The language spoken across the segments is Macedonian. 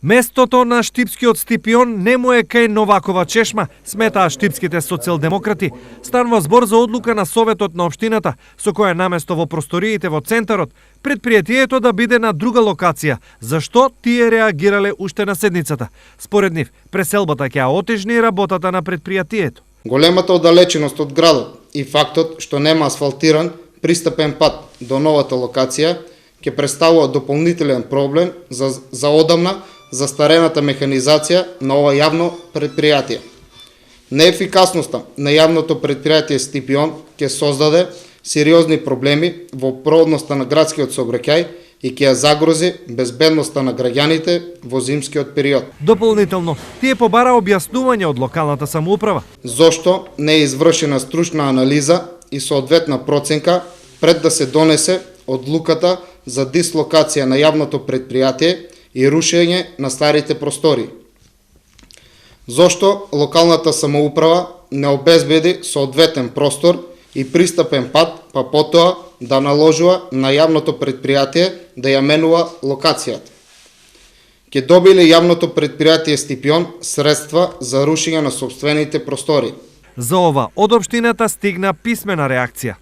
Местото на Штипскиот Стипион не му е кај Новакова чешма, сметаа штипските социјалдемократи. Станува збор за одлука на Советот на општината, со која наместо во просториите во центарот, предпријатието да биде на друга локација. Зашто тие реагирале уште на седницата? Според нив, преселбата ќе ја отежни работата на предпријатието. Големата оддалеченост од градот и фактот што нема асфалтиран пристапен пат до новата локација ќе представува дополнителен проблем за одамна застарената механизација на ова јавно предпријатие. Неефикасноста на јавното предпријатие Стипион ќе создаде сериозни проблеми во проводноста на градскиот сообраќај и ќе ја загрози безбедноста на граѓаните во зимскиот период. Дополнително, тие побара објаснување од локалната самоуправа. Зошто не е извршена стручна анализа и соодветна проценка пред да се донесе одлуката за дислокација на јавното предпријатие и рушење на старите простори? Зошто локалната самоуправа не обезбеди соодветен простор и пристапен пат, па потоа да наложува на јавното предпријатие да ја менува локацијата? Ќе добиле јавното предпријатие Стипион средства за рушење на сопствените простори? За ова од општината стигна писмена реакција.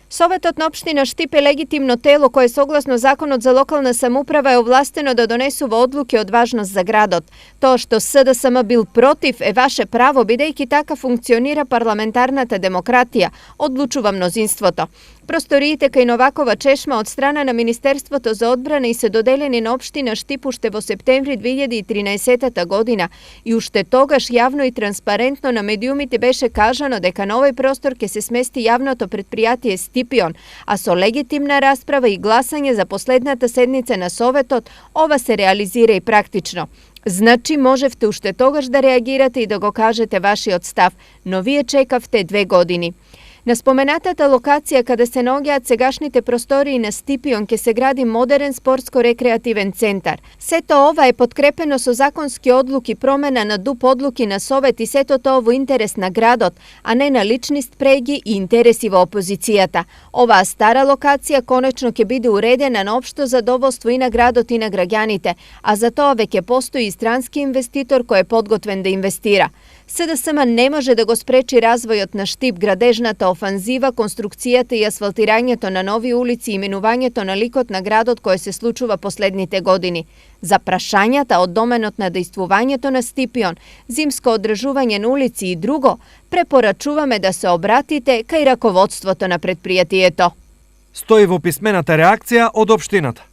Советот на општина Штип е легитимно тело кое согласно Законот за локална самоуправа е овластено да донесува одлуки од важност за градот. Тоа што СДСМ бил против е ваше право, бидејќи така функционира парламентарната демократија, одлучува мнозинството. Просториите кај Новакова чешма од страна на Министерството за одбрана и се доделени на општина Штип уште во септември 2013 година и уште тогаш јавно и транспарентно на медиумите беше кажано дека на овој простор ќе се смести јавното предпријатие Стипион, а со легитимна расправа и гласање за последната седница на Советот, ова се реализира и практично. Значи, можевте уште тогаш да реагирате и да го кажете вашиот став, но вие чекавте 2 години. На споменатата локација каде се наоѓаат сегашните простории на Стипион ќе се гради модерен спортско-рекреативен центар. Сето ова е подкрепено со законски одлуки, промена на ДУП одлуки на Совет и сето тоа во интерес на градот, а не на лични спреги и интереси во опозицијата. Оваа стара локација конечно ќе биде уредена на општо задоволство и на градот и на граѓаните, а за тоа веќе постои и странски инвеститор кој е подготвен да инвестира. СДСМ не може да го спречи развојот на Штип, градежната офанзива, конструкцијата и асфалтирањето на нови улици и именувањето на ликот на градот кој се случува последните години. За прашањата од доменот на дејствувањето на Стипион, зимско одржување на улици и друго, препорачуваме да се обратите кај раководството на предпријатието. Стои во писмената реакција од општината.